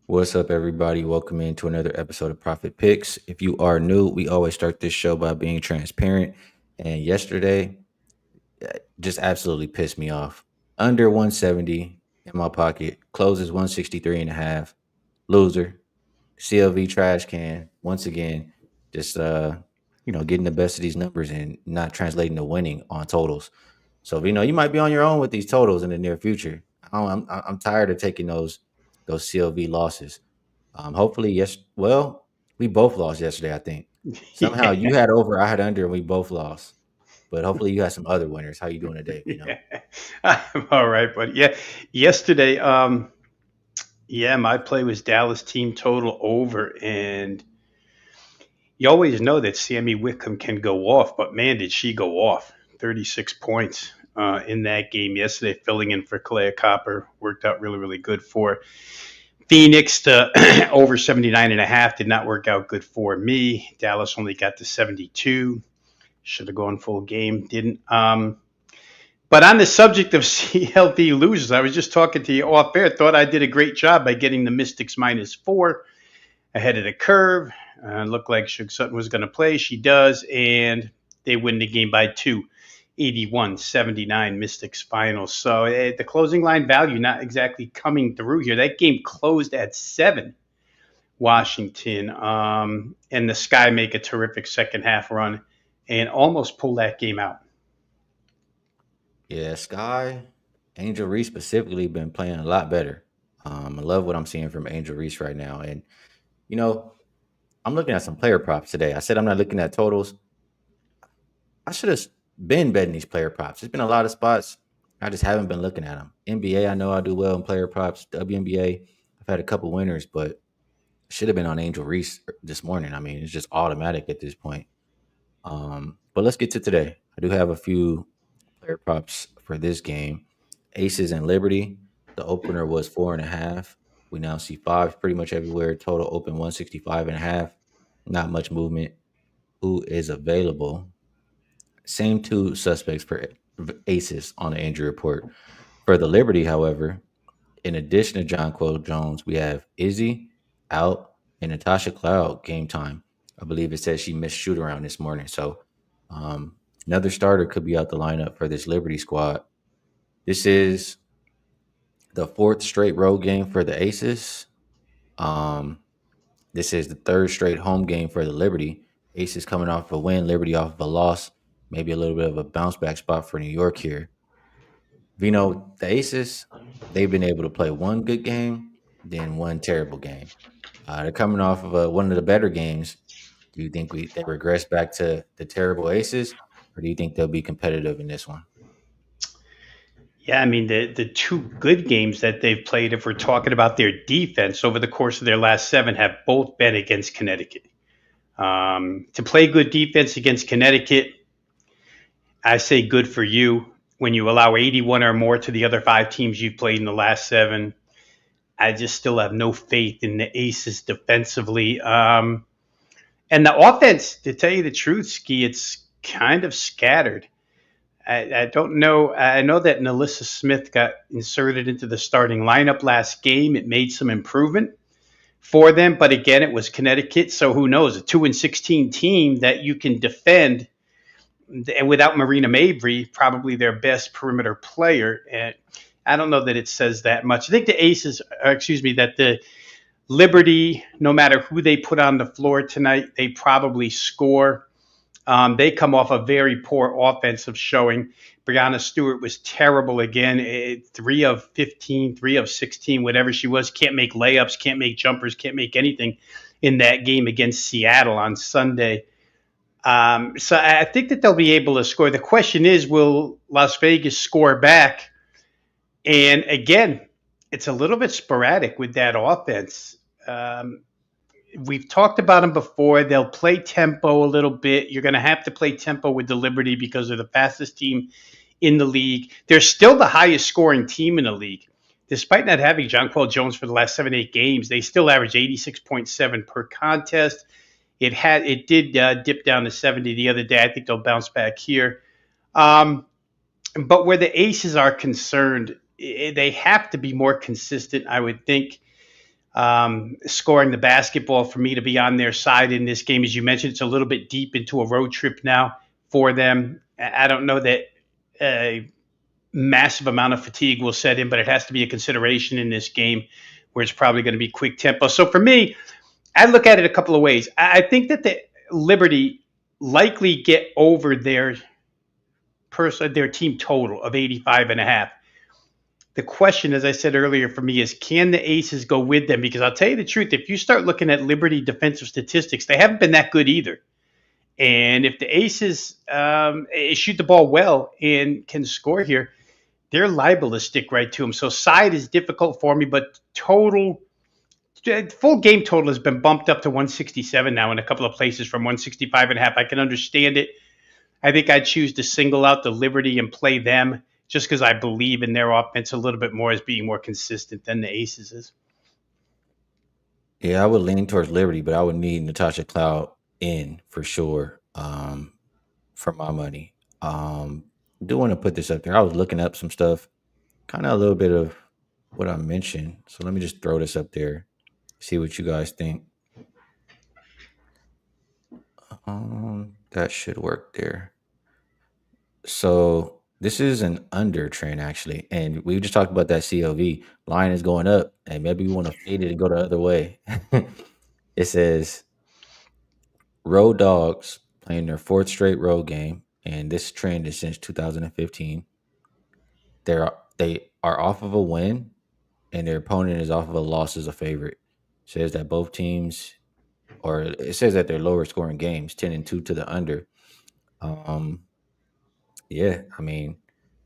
What's up, everybody? Welcome into another episode of Profit Picks. If you are new, we always start this show by being transparent. And yesterday, just absolutely pissed me off. Under 170 in my pocket, closes 163 and a half. Loser. CLV trash can. Once again, just getting the best of these numbers and not translating to winning on totals. So, you might be on your own with these totals in the near future. I'm tired of taking those CLV losses. Hopefully, yes. Well, we both lost yesterday. I think somehow Yeah, you had over, I had under, and we both lost. But hopefully, you had some other winners. How you doing today? yeah. I'm all right, but yeah, yesterday, yeah, my play was Dallas team total over, and you always know that Sammy Wickham can go off, but man, did she go off! 36 points in that game yesterday, filling in for Claire Copper worked out really, really good for Phoenix. To over 79 and a half did not work out good for me. Dallas only got to 72. Should have gone full game, didn't. But on the subject of CLV losers, I was just talking to you off air. Thought I did a great job by getting the Mystics -4 ahead of the curve. Looked like Suge Sutton was going to play. She does, and they win the game by two. 81-79 Mystics final. So the closing line value not exactly coming through here. That game closed at 7, Washington. And the Sky make a terrific second half run and almost pull that game out. Yeah, Sky, Angel Reese specifically been playing a lot better. I love what I'm seeing from Angel Reese right now, and you know, I'm looking at some player props today. I said I'm not looking at totals. I should have been betting these player props. There's been a lot of spots. I just haven't been looking at them. NBA, I know I do well in player props. WNBA, I've had a couple winners, but should have been on Angel Reese this morning. I mean, it's just automatic at this point. But let's get to today. I do have a few player props for this game. Aces and Liberty. The opener was 4.5. We now see fives pretty much everywhere. Total open 165 and a half. Not much movement. Who is available? Same two suspects for aces on the injury report. For the Liberty, however, in addition to John Quill Jones, we have Izzy out and Natasha Cloud game time. I believe it says she missed shoot around this morning. So another starter could be out the lineup for this Liberty squad. This is the fourth straight road game for the Aces. Um, this is the third straight home game for the Liberty. Aces coming off a win, Liberty off of a loss. Maybe a little bit of a bounce back spot for New York here. Vino, the Aces, they've been able to play one good game, then one terrible game. They're coming off of one of the better games. Do you think they regress back to the terrible Aces, or do you think they'll be competitive in this one? Yeah, I mean the two good games that they've played, if we're talking about their defense over the course of their last 7, have both been against Connecticut. To play good defense against Connecticut, I say good for you. When you allow 81 or more to the other 5 teams you've played in the last 7, I just still have no faith in the Aces defensively. And the offense, to tell you the truth, Ski, it's kind of scattered. I don't know. I know that Nalissa Smith got inserted into the starting lineup last game. It made some improvement for them, but again, it was Connecticut. So who knows? A 2-16 team that you can defend, and without Marina Mabry, probably their best perimeter player. And I don't know that it says that much. I think the Aces, that the Liberty, no matter who they put on the floor tonight, they probably score. They come off a very poor offensive showing. Brianna Stewart was terrible again. 3 of 15, 3 of 16, whatever she was. Can't make layups, can't make jumpers, can't make anything in that game against Seattle on Sunday. So I think that they'll be able to score. The question is, will Las Vegas score back? And again, it's a little bit sporadic with that offense. We've talked about them before. They'll play tempo a little bit. You're going to have to play tempo with the Liberty because they're the fastest team in the league. They're still the highest scoring team in the league. Despite not having John Quill Jones for the last 7-8 games, they still average 86.7 per contest. It did dip down to 70 the other day. I think they'll bounce back here. But where the Aces are concerned, they have to be more consistent, I would think. scoring the basketball for me to be on their side in this game. As you mentioned, it's a little bit deep into a road trip now for them. I don't know that a massive amount of fatigue will set in, but it has to be a consideration in this game where it's probably going to be quick tempo. So for me, I look at it a couple of ways. I think that the Liberty likely get over their team total of 85 and a half. The question, as I said earlier, for me is can the Aces go with them? Because I'll tell you the truth, if you start looking at Liberty defensive statistics, they haven't been that good either. And if the Aces shoot the ball well and can score here, they're liable to stick right to them. So side is difficult for me, but full game total has been bumped up to 167 now in a couple of places from 165 and a half. I can understand it. I think I'd choose to single out the Liberty and play them just because I believe in their offense a little bit more as being more consistent than the Aces is. Yeah, I would lean towards Liberty, but I would need Natasha Cloud in for sure. For my money. Do want to put this up there. I was looking up some stuff, kind of a little bit of what I mentioned. So let me just throw this up there, see what you guys think. That should work there. So this is an under trend actually, and we just talked about that COV line is going up, and maybe we want to fade it and go the other way. It says road dogs playing their fourth straight road game, and this trend is since 2015. They are off of a win, and their opponent is off of a loss as a favorite. Says that both teams, or it says that they're lower scoring games, 10-2 to the under. Um, yeah, I mean,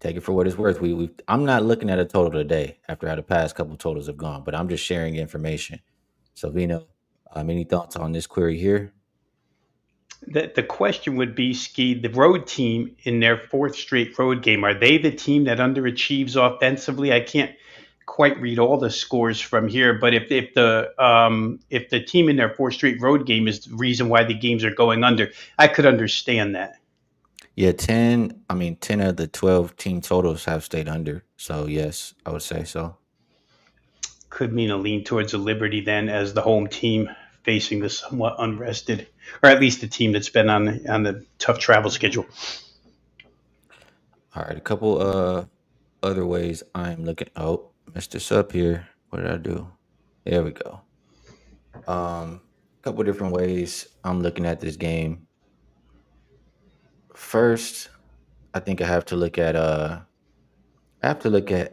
take it for what it's worth. I'm not looking at a total today after how the past couple totals have gone, but I'm just sharing information. So, Vino, any thoughts on this query here? The question would be, Ski, the road team in their fourth straight road game, are they the team that underachieves offensively? I can't quite read all the scores from here, but if the team in their fourth straight road game is the reason why the games are going under, I could understand that. Yeah, 10. I mean, 10 of the 12 team totals have stayed under. So, yes, I would say so. Could mean a lean towards a Liberty then as the home team facing the somewhat unrested, or at least the team that's been on the tough travel schedule. All right, a couple other ways I'm looking. Oh, messed this up here. What did I do? There we go. A couple different ways I'm looking at this game. First, I think I have to look at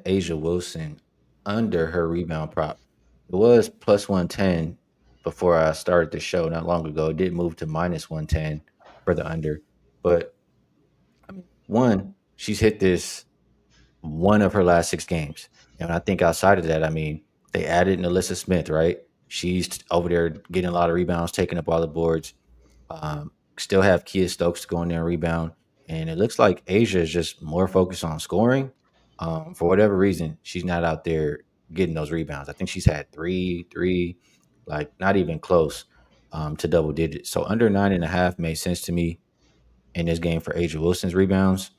Asia Wilson under her rebound prop. It was plus 110 before I started the show not long ago. It did move to minus 110 for the under. But I mean, one, she's hit this one of her last 6 games. And I think outside of that, I mean, they added Alyssa Smith, right? She's over there getting a lot of rebounds, taking up all the boards. Still have Kia Stokes to go in there and rebound. And it looks like Asia is just more focused on scoring. For whatever reason, she's not out there getting those rebounds. I think she's had three, like not even close to double digits. So under 9.5 made sense to me in this game for Asia Wilson's rebounds.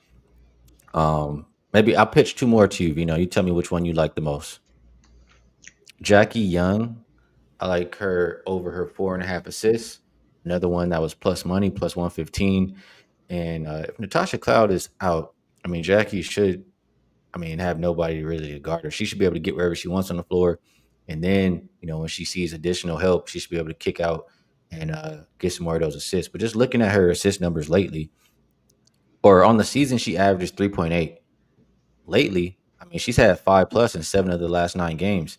Maybe I'll pitch two more to you. You know, you tell me which one you like the most. Jackie Young, I like her over her 4.5 assists. Another one that was plus money, plus 115. And if Natasha Cloud is out, I mean, Jackie should, I mean, have nobody really to guard her. She should be able to get wherever she wants on the floor. And then, you know, when she sees additional help, she should be able to kick out and get some more of those assists. But just looking at her assist numbers lately, or on the season, she averages 3.8. Lately, I mean, she's had 5 plus in 7 of the last 9 games.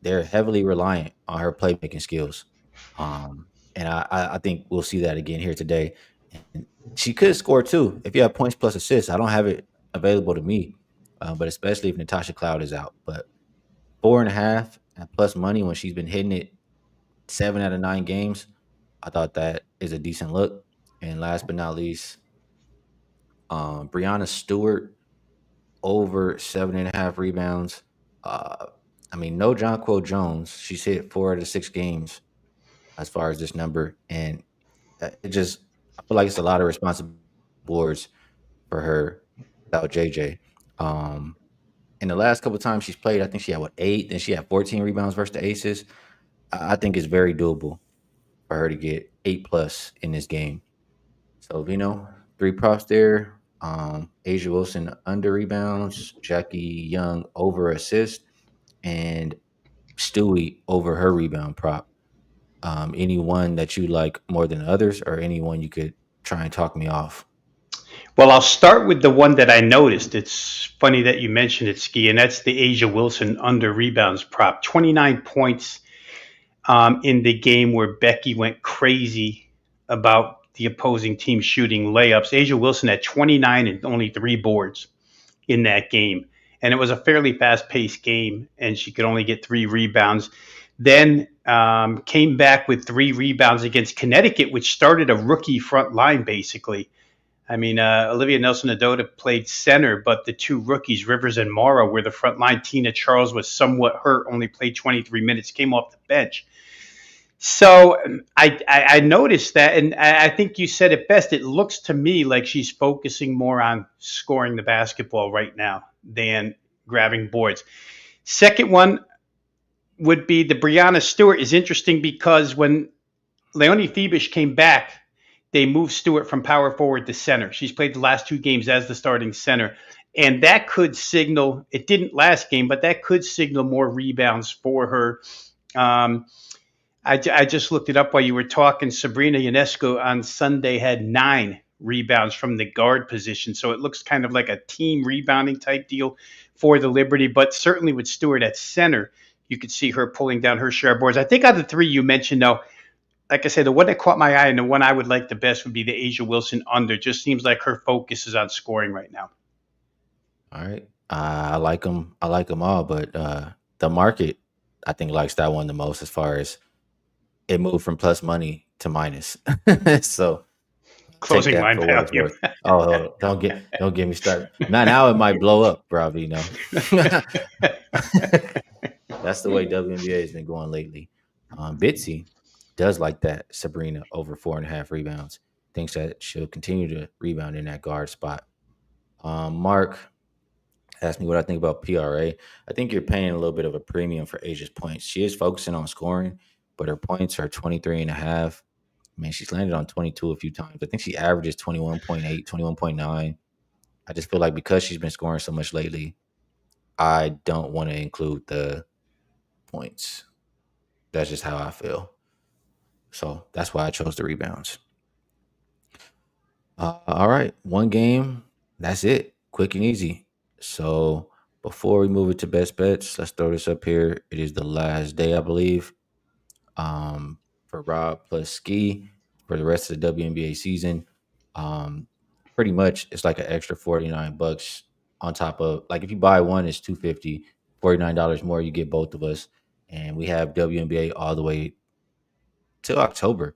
They're heavily reliant on her playmaking skills. And I think we'll see that again here today. And she could score too if you have points plus assists. I don't have it available to me, but especially if Natasha Cloud is out. But 4.5 and plus money when she's been hitting it 7 out of 9 games, I thought that is a decent look. And last but not least, Brianna Stewart over 7.5 rebounds. Uh, I mean, no Jonquil Jones. She's hit 4 out of 6 games as far as this number, and it just I feel like it's a lot of responsible boards for her without JJ. Um, in the last couple of times she's played, I think she had 8, then she had 14 rebounds versus the Aces. I think it's very doable for her to get 8+ in this game. So Vino, three props there. Asia Wilson under rebounds, Jackie Young over assist, and Stewie over her rebound prop. Any one that you like more than others, or anyone you could try and talk me off? Well, I'll start with the one that I noticed. It's funny that you mentioned it, Ski, and that's the Asia Wilson under rebounds prop. 29 points in the game where Becky went crazy about the opposing team shooting layups. Asia Wilson had 29 and only 3 boards in that game. And it was a fairly fast paced game, and she could only get 3 rebounds. Then came back with 3 rebounds against Connecticut, which started a rookie front line, basically. I mean, Olivia Nelson-Adota played center, but the two rookies, Rivers and Morrow, were the front line. Tina Charles was somewhat hurt, only played 23 minutes, came off the bench. So I noticed that, and I think you said it best. It looks to me like she's focusing more on scoring the basketball right now than grabbing boards. Second one would be the Brianna Stewart is interesting because when Leonie Febish came back, they moved Stewart from power forward to center. She's played the last 2 games as the starting center. And that could signal, it didn't last game, but that could signal more rebounds for her. Um, I just looked it up while you were talking. Sabrina Ionescu on Sunday had 9 rebounds from the guard position. So it looks kind of like a team rebounding type deal for the Liberty. But certainly with Stewart at center, you could see her pulling down her share of boards. I think out of the 3 you mentioned, though, like I said, the one that caught my eye and the one I would like the best would be the Asia Wilson under. Just seems like her focus is on scoring right now. All right, I like them. I like them all, but the market, I think, likes that one the most as far as it moved from plus money to minus. So take Closing that line for what it's value. worth. Oh, hold on. Don't get me started. Now it might blow up, probably. That's the way WNBA has been going lately. Bitsy does like that Sabrina over 4.5 rebounds. Thinks that she'll continue to rebound in that guard spot. Mark asked me what I think about PRA. I think you're paying a little bit of a premium for Asia's points. She is focusing on scoring, but her points are 23 and a half. Man, she's landed on 22 a few times. I think she averages 21.8, 21.9. I just feel like because she's been scoring so much lately, I don't want to include the points. That's just how I feel. So that's why I chose the rebounds. All right, one game. That's it. Quick and easy. So before we move it to best bets, let's throw this up here. It is the last day, I believe, for Rob plus Skee for the rest of the WNBA season. Um, Pretty much, it's like an extra $49 on top of, like, if you buy one, it's 250, $49 more. You get both of us, and we have WNBA all the way till October.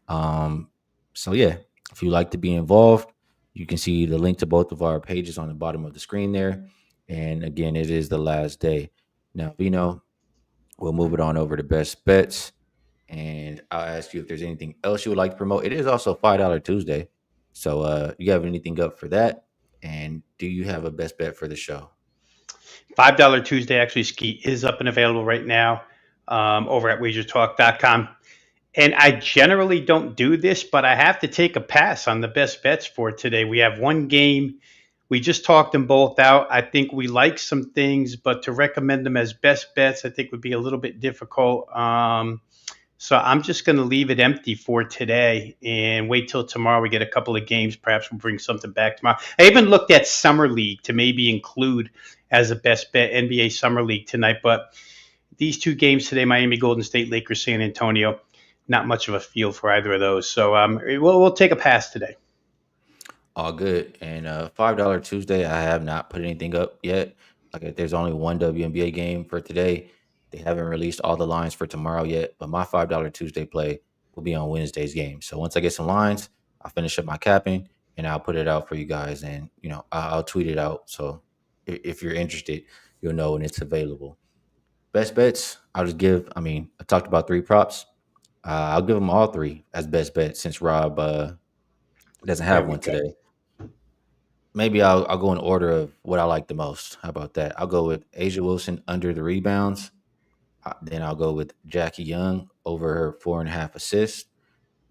Um, so yeah, if you like to be involved, you can see the link to both of our pages on the bottom of the screen there. And again, it is the last day. Now, Vino, we'll move it on over to best bets. And I'll ask you if there's anything else you would like to promote. It is also $5 Tuesday. So you have anything up for that? And do you have a best bet for the show? $5 Tuesday actually Ski is up and available right now over at wagertalk.com. And I generally don't do this, but I have to take a pass on the best bets for today. We have one game. We just talked them both out. I think we like some things, but to recommend them as best bets, I think would be a little bit difficult. So I'm just going to leave it empty for today and wait till tomorrow. We get a couple of games. Perhaps we'll bring something back tomorrow. I even looked at Summer League to maybe include as a best bet NBA Summer League tonight. But these 2 games today, Miami Golden State, Lakers, San Antonio, not much of a feel for either of those. So we'll take a pass today. All good. And $5 Tuesday, I have not put anything up yet. Like there's only one WNBA game for today. They haven't released all the lines for tomorrow yet, but my $5 Tuesday play will be on Wednesday's game. So once I get some lines, I'll finish up my capping and I'll put it out for you guys. And I'll tweet it out. So if you're interested, you'll know when it's available. Best bets, I'll just give. I mean, I talked about 3 props. I'll give them all 3 as best bets since Rob doesn't There have we one go. today. Maybe I'll go in order of what I like the most. How about that? I'll go with Asia Wilson under the rebounds. Then I'll go with Jackie Young over her 4.5 assists.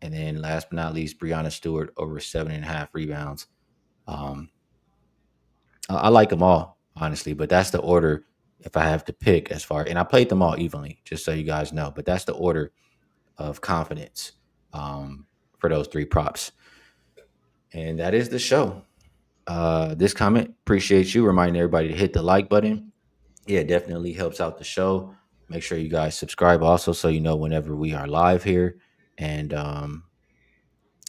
And then last but not least, Breonna Stewart over 7.5 rebounds. Um, I like them all, honestly, but that's the order if I have to pick as far. And I played them all evenly, just so you guys know. But that's the order of confidence for those three props. And that is the show. This comment, appreciate you. Reminding everybody to hit the like button. Yeah, it definitely helps out the show. Make sure you guys subscribe also so you know whenever we are live here. And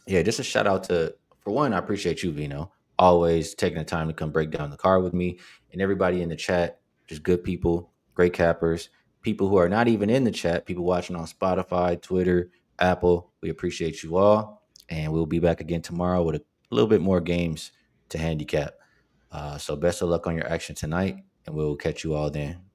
yeah, just a shout out to, for one, I appreciate you, Vino, always taking the time to come break down the card with me, and everybody in the chat, just good people, great cappers, people who are not even in the chat, people watching on Spotify, Twitter, Apple. We appreciate you all, and we'll be back again tomorrow with a little bit more games to handicap. So best of luck on your action tonight, and we'll catch you all then.